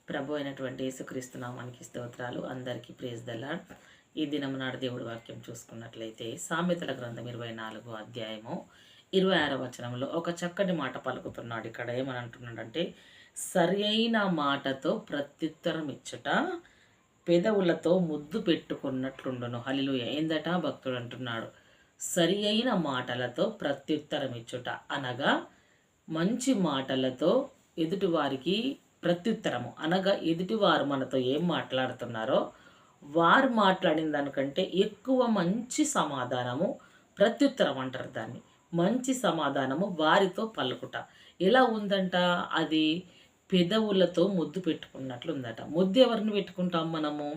ప్రభు అయినటువంటి యేసుక్రీస్తు నామానికి స్తోత్రాలు. అందరికీ ప్రైజ్ ద లార్డ్. ఈ దినం నాడు దేవుడి వాక్యం చూసుకున్నట్లయితే సామెతల గ్రంథం 24వ అధ్యాయము 26వ వచనంలో ఒక చక్కటి మాట పలుకుతున్నాడు. ఇక్కడ ఏమని అంటున్నాడంటే, సరి అయిన మాటతో ప్రత్యుత్తరం ఇచ్చుట పెదవులతో ముద్దు పెట్టుకున్నట్లుండును. హల్లెలూయా. ఏందట భక్తుడు అంటున్నాడు, సరి అయిన మాటలతో ప్రత్యుత్తరం ఇచ్చుట అనగా మంచి మాటలతో ఎదుటివారికి ప్రత్యుత్తరము అనగా ఎదుటివారు మనతో ఏం మాట్లాడుతున్నారో వారు మాట్లాడిన దానికంటే ఎక్కువ మంచి సమాధానము ప్రత్యుత్తరం అంటారు దాన్ని. మంచి సమాధానము వారితో పలుకుట ఎలా ఉందంట, అది పెదవులతో ముద్దు పెట్టుకున్నట్లు ఉందట. ముద్దు ఎవరిని పెట్టుకుంటాం మనము?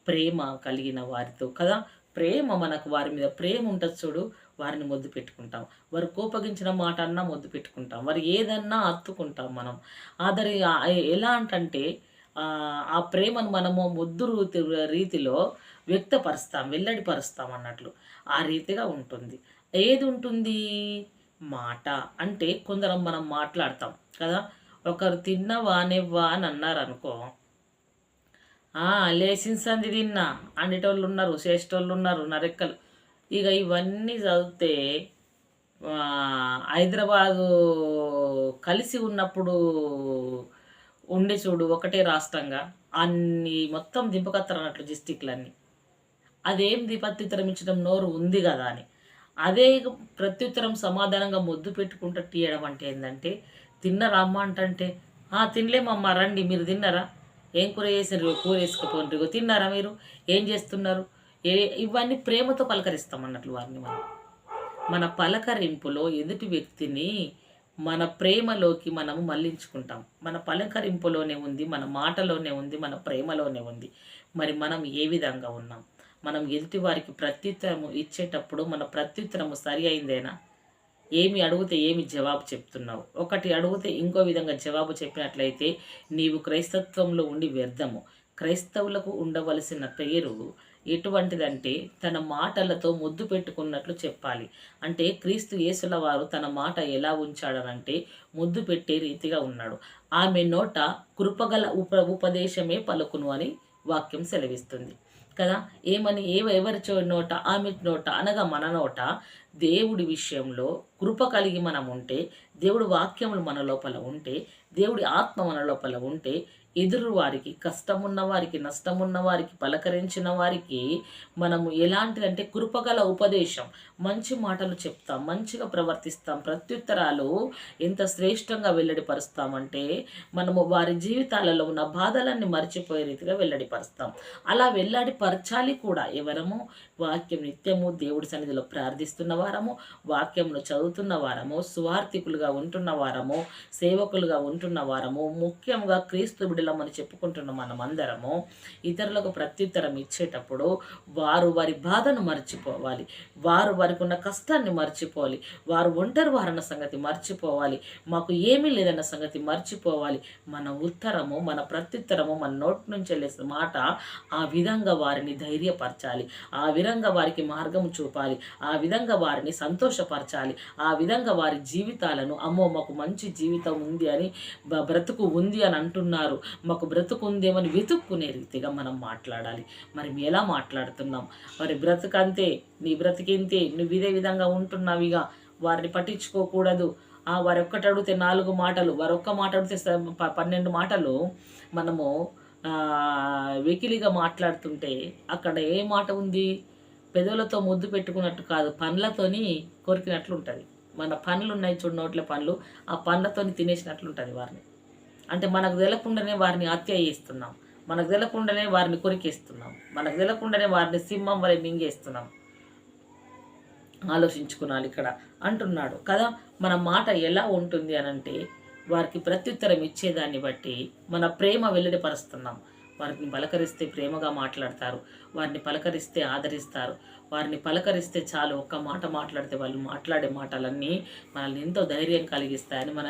ప్రేమ కలిగిన వారితో కదా. ప్రేమ మనకు వారి మీద ప్రేమ ఉంటుంది చూడు, వారిని ముద్దు పెట్టుకుంటాం. వారు కోపగించిన మాట అన్నా ముద్దు పెట్టుకుంటాం. వారు ఏదన్నా అత్తుకుంటాం మనం. ఆదరి ఎలా అంటే ఆ ప్రేమను మనము ముద్దు రీతిలో వ్యక్తపరుస్తాం, వెల్లడిపరుస్తాం అన్నట్లు. ఆ రీతిగా ఉంటుంది. ఏది ఉంటుంది? మాట. అంటే కొందరం మనం మాట్లాడతాం కదా. ఒకరు తిన్నవా నెవ్వా అని అన్నారు అనుకో, లేచిన సంది తిన్నా అనేటోళ్ళు ఉన్నారు, చేసేటోళ్ళు ఉన్నారు, నరెక్కలు. ఇక ఇవన్నీ చదివితే హైదరాబాదు కలిసి ఉన్నప్పుడు ఉండి చూడు, ఒకటే రాష్ట్రంగా అన్ని మొత్తం దింపకత్తరు అన్నట్లు డిస్టిక్లన్నీ. అదేంది ప్రత్యుత్తరం ఇచ్చడం? నోరు ఉంది కదా అని. అదే ప్రత్యుత్తరం సమాధానంగా ముద్దు పెట్టుకుంటూ తీయడం అంటే ఏంటంటే, తిన్నరా అమ్మ అంటే, తినలేమమ్మా రండి, మీరు తిన్నారా, ఏం కూర చేసారు, కూర వేసుకుపోండి, తిన్నారా, మీరు ఏం చేస్తున్నారు, ఇవన్నీ ప్రేమతో పలకరిస్తాం అన్నట్లు వారిని. మన పలకరింపులో ఎదుటి వ్యక్తిని మన ప్రేమలోకి మనము మళ్ళించుకుంటాం. మన పలకరింపులోనే ఉంది, మన మాటలోనే ఉంది, మన ప్రేమలోనే ఉంది. మరి మనం ఏ విధంగా ఉన్నాం? మనం ఎదుటి వారికి ప్రత్యుత్తరము ఇచ్చేటప్పుడు మన ప్రత్యుత్తరము సరి అయిందేనా? ఏమి అడిగితే ఏమి జవాబు చెప్తున్నావు? ఒకటి అడిగితే ఇంకో విధంగా జవాబు చెప్పినట్లయితే నీవు క్రైస్తత్వంలో ఉండి వ్యర్థము. క్రైస్తవులకు ఉండవలసిన పేరు ఎటువంటిదంటే తన మాటలతో ముద్దు పెట్టుకున్నట్లు చెప్పాలి. అంటే క్రీస్తు యేసుల వారు తన మాట ఎలా ఉంచాడనంటే ముద్దు పెట్టే రీతిగా ఉన్నాడు. ఆమె నోట కృపగల ఉపదేశమే పలుకును అని వాక్యం సెలవిస్తుంది కదా. ఏమని? ఎవరి నోట? ఆమె నోట అనగా మన నోట దేవుడి విషయంలో కృప కలిగి మనం ఉంటే, దేవుడి వాక్యములు మన లోపల ఉంటే, దేవుడి ఆత్మ మన లోపల ఉంటే, ఎదురు వారికి, కష్టమున్న వారికి, నష్టమున్న వారికి, పలకరించిన వారికి మనము ఎలాంటిదంటే కృపగల ఉపదేశం, మంచి మాటలు చెప్తాం, మంచిగా ప్రవర్తిస్తాం. ప్రత్యుత్తరాలు ఎంత శ్రేష్టంగా వెల్లడిపరుస్తామంటే మనము వారి జీవితాలలో ఉన్న బాధలన్నీ మర్చిపోయే రీతిగా వెల్లడిపరుస్తాం. అలా వెల్లడిపరచాలి కూడా. ఎవరము? వాక్యం నిత్యము దేవుడి సన్నిధిలో ప్రార్థిస్తున్న వారము, వాక్యంలో చదువుతున్న వారము, సువార్థికులుగా ఉంటున్న వారము, సేవకులుగా ఉంటున్న వారము, ముఖ్యంగా క్రీస్తు బిడ్డలమని చెప్పుకుంటున్న మనమందరము ఇతరులకు ప్రత్యుత్తరం ఇచ్చేటప్పుడు వారు వారి బాధను మర్చిపోవాలి, వారు వారికి ఉన్న కష్టాన్ని మర్చిపోవాలి, వారు ఒంటరి వారన్న సంగతి మర్చిపోవాలి, మాకు ఏమీ లేదన్న సంగతి మర్చిపోవాలి. మన ఉత్తరము, మన ప్రత్యుత్తరము, మన నోటి నుంచి వెళ్ళే మాట ఆ విధంగా వారిని ధైర్యపరచాలి, ఆ విధంగా వారికి మార్గం చూపాలి, ఆ విధంగా వారిని సంతోషపరచాలి, ఆ విధంగా వారి జీవితాలను అమ్మో మాకు మంచి జీవితం ఉంది అని, బ్రతుకు ఉంది అని అంటున్నారు, మాకు బ్రతుకు ఉందేమని వెతుక్కునే రీతిగా మనం మాట్లాడాలి. మరి ఎలా మాట్లాడుతున్నాం? మరి బ్రతుకంతే, నీ బ్రతికింతే, నువ్వు ఇదే విధంగా ఉంటున్నావిగా, వారిని పట్టించుకోకూడదు. వారు ఒక్కటి అడిగితే 4 మాటలు, వారు ఒక్క మాట అడిగితే 12 మాటలు మనము వెకిలిగా మాట్లాడుతుంటే అక్కడ ఏ మాట ఉంది? పెదవులతో ముద్దు పెట్టుకున్నట్టు కాదు, పండ్లతోని కొరికినట్లు ఉంటుంది. మన పనులు ఉన్నాయి చూడు, నోట్ల పనులు, ఆ పండ్లతోని తినేసినట్లు ఉంటుంది వారిని. అంటే మనకు తెలకుండానే వారిని హత్య చేస్తున్నాం, మనకు తెలకుండానే వారిని కొరికేస్తున్నాం, మనకు తెలకుండానే వారిని సింహం వలె మింగేస్తున్నాం. ఆలోచించుకున్నాను ఇక్కడ అంటున్నాడు కదా. మన మాట ఎలా ఉంటుంది అనంటే వారికి ప్రత్యుత్తరం ఇచ్చేదాన్ని బట్టి మన ప్రేమ వెల్లడిపరుస్తున్నాం. వారిని పలకరిస్తే ప్రేమగా మాట్లాడతారు, వారిని పలకరిస్తే ఆదరిస్తారు, వారిని పలకరిస్తే చాలు, ఒక్క మాట మాట్లాడితే వాళ్ళు మాట్లాడే మాటలన్నీ మనల్ని ఎంతో ధైర్యం కలిగిస్తాయని మన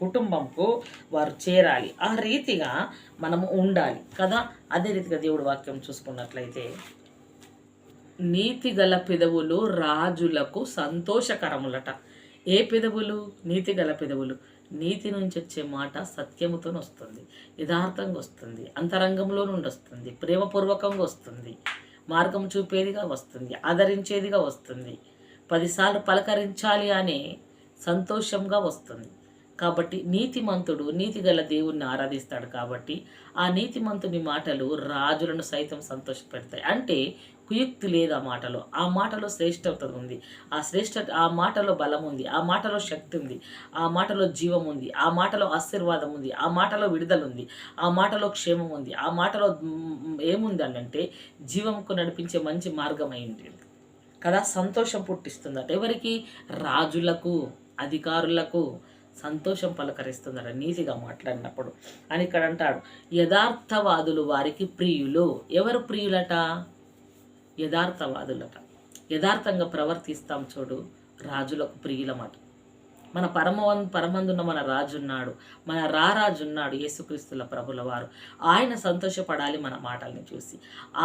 కుటుంబంకు వారు చేరాలి. ఆ రీతిగా మనము ఉండాలి కదా. అదే రీతిగా దేవుడి వాక్యం చూసుకున్నట్లయితే, నీతి గల పెదవులు రాజులకు సంతోషకరములట. ఏ పెదవులు? నీతి గల పెదవులు. నీతి నుంచి వచ్చే మాట సత్యముతో వస్తుంది, యథార్థంగా వస్తుంది, అంతరంగంలో నుండి వస్తుంది, ప్రేమపూర్వకంగా వస్తుంది, మార్గం చూపేదిగా వస్తుంది, ఆదరించేదిగా వస్తుంది, 10 సార్లు పలకరించాలి అనే సంతోషంగా వస్తుంది. కాబట్టి నీతిమంతుడు నీతిగల దేవుణ్ణి ఆరాధిస్తాడు. కాబట్టి ఆ నీతిమంతుని మాటలు రాజులను సైతం సంతోషపెడతాయి. అంటే కుయుక్తి లేదు ఆ మాటలో. ఆ మాటలో శ్రేష్టత ఉంది. ఆ మాటలో బలం ఉంది. ఆ మాటలో శక్తి ఉంది. ఆ మాటలో జీవం ఉంది. ఆ మాటలో ఆశీర్వాదం ఉంది. ఆ మాటలో విడుదల ఉంది. ఆ మాటలో క్షేమం ఉంది. ఆ మాటలో ఏముంది అంటే జీవంకు నడిపించే మంచి మార్గం అయింది కదా. సంతోషం పుట్టిస్తుందట. ఎవరికి? రాజులకు, అధికారులకు సంతోషం పలకరిస్తుందట నీతిగా మాట్లాడినప్పుడు అని ఇక్కడ అంటాడు. యథార్థవాదులు వారికి ప్రియులు. ఎవరు ప్రియులట? యథార్థవాదులట. యథార్థంగా ప్రవర్తిస్తాం చూడు, రాజులకు ప్రియులమాట. మన పరమందున్న మన రాజున్నాడు, మన రారాజున్నాడు, యేసుక్రీస్తుల ప్రభుల వారు. ఆయన సంతోషపడాలి మన మాటల్ని చూసి.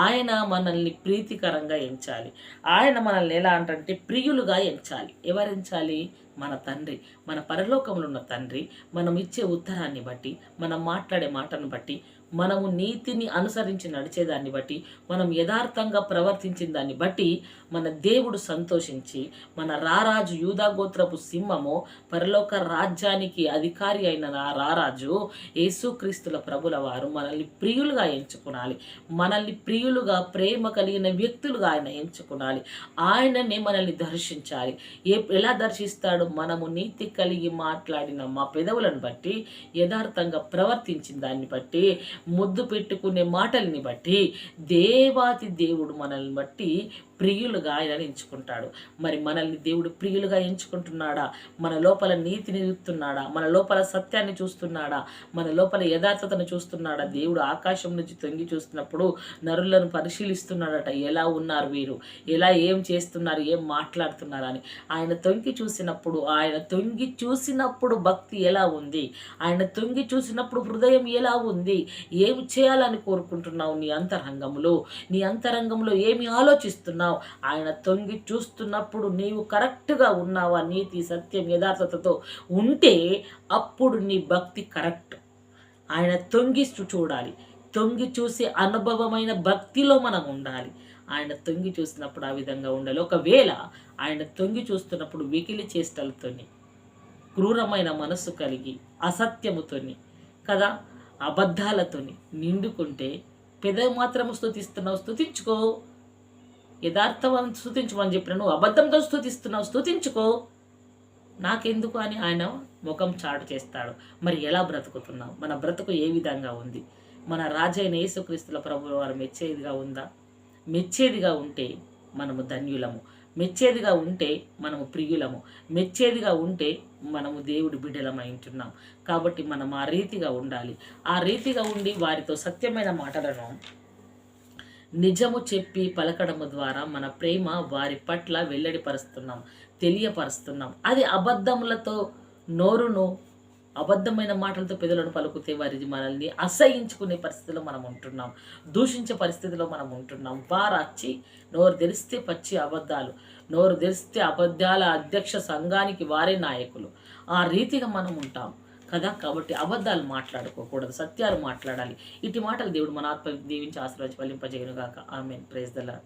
ఆయన మనల్ని ప్రీతికరంగా ఎంచాలి. ఆయన మనల్ని ఎలా అంటే ప్రియులుగా ఎంచాలి. ఎవరు ఎంచాలి? మన తండ్రి, మన పరలోకంలో ఉన్న తండ్రి. మనం ఇచ్చే ఉత్తరాన్ని బట్టి, మనం మాట్లాడే మాటను బట్టి, మనము నీతిని అనుసరించి నడిచేదాన్ని బట్టి, మనం యథార్థంగా ప్రవర్తించిన దాన్ని బట్టి మన దేవుడు సంతోషించి మన రారాజు, యూదాగోత్రపు సింహము, పరలోక రాజ్యానికి అధికారి అయిన రారాజు యేసుక్రీస్తుల ప్రభుల వారు మనల్ని ప్రియులుగా ఎంచుకోవాలి. మనల్ని ప్రియులుగా, ప్రేమ కలిగిన వ్యక్తులుగా ఆయన ఎంచుకోవాలి. ఆయననే మనల్ని దర్శించాలి. ఎలా దర్శిస్తాడు? మనము నీతి కలిగి మాట్లాడిన మా పెదవులను బట్టి, యథార్థంగా ప్రవర్తించిన దాన్ని బట్టి, ముద్దు పెట్టుకునే మాటల్ని బట్టి దేవాతి దేవుడు మనల్ని బట్టి ప్రియులుగా ఆయన ఎంచుకుంటాడు. మరి మనల్ని దేవుడు ప్రియులుగా ఎంచుకుంటున్నాడా? మన లోపల నీతిని చూస్తున్నాడా? మన లోపల సత్యాన్ని చూస్తున్నాడా? మన లోపల యథార్థతను చూస్తున్నాడా? దేవుడు ఆకాశం నుంచి తొంగి చూస్తున్నప్పుడు నరులను పరిశీలిస్తున్నాడట. ఎలా ఉన్నారు వీరు, ఎలా ఏం చేస్తున్నారు, ఏం మాట్లాడుతున్నారు అని. ఆయన తొంగి చూసినప్పుడు భక్తి ఎలా ఉంది, ఆయన తొంగి చూసినప్పుడు హృదయం ఎలా ఉంది, ఏమి చేయాలని కోరుకుంటున్నావు, నీ అంతరంగంలో ఏమి ఆలోచిస్తున్నావు, ఆయన తొంగి చూస్తున్నప్పుడు నీవు కరెక్ట్గా ఉన్నావా, నీతి, సత్యం, యథార్థతతో ఉంటే అప్పుడు నీ భక్తి కరెక్ట్. ఆయన తొంగి చూడాలి. తొంగి చూసే అనుభవమైన భక్తిలో మనం ఉండాలి. ఆయన తొంగి చూసినప్పుడు ఆ విధంగా ఉండాలి. ఒకవేళ ఆయన తొంగి చూస్తున్నప్పుడు వెకిలి చేష్టలతోని, క్రూరమైన మనస్సు కలిగి, అసత్యముతోని కదా, అబద్ధాలతోని నిండుకుంటే పెదవి మాత్రం స్తుతిస్తున్నావు, స్తుతించుకో. యథార్థం స్తుతించమని చెప్పిన నువ్వు అబద్ధంతో స్తుతిస్తున్నావు, స్తుతించుకో. నాకెందుకు అని ఆయన ముఖం చాటు చేస్తాడు. మరి ఎలా బ్రతుకుతున్నావు? మన బ్రతుకు ఏ విధంగా ఉంది? మన రాజైన యేసుక్రీస్తుల ప్రభువు వారు మెచ్చేదిగా ఉందా? మెచ్చేదిగా ఉంటే మనము ధన్యులము. మెచ్చేదిగా ఉంటే మనము ప్రియులము. మెచ్చేదిగా ఉంటే మనము దేవుడి బిడ్డలమై ఉంటున్నాం. కాబట్టి మనం ఆ రీతిగా ఉండాలి. ఆ రీతిగా ఉండి వారితో సత్యమైన మాటలను నిజము చెప్పి పలకడము ద్వారా మన ప్రేమ వారి పట్ల వెల్లడిపరుస్తున్నాం, తెలియపరుస్తున్నాం. అది అబద్ధములతో నోరును, అబద్ధమైన మాటలతో పెదవులను పలుకుతే వారిది మనల్ని అసహించుకునే పరిస్థితిలో మనం ఉంటున్నాం, దూషించే పరిస్థితిలో మనం ఉంటున్నాం. వారు వచ్చి నోరు తెరిస్తే పచ్చి అబద్ధాలు, నోరు తెరిస్తే అబద్ధాల అధ్యక్ష సంఘానికి వారే నాయకులు. ఆ రీతిగా మనం ఉంటాం కదా. కాబట్టి అబద్ధాలు మాట్లాడుకోకూడదు, సత్యాలు మాట్లాడాలి. ఇటు మాటలు దేవుడు మన ఆత్మ దీవించి ఆశీర్వాద ఫలింపజేయును గాక. ఆమేన్. Praise the lord.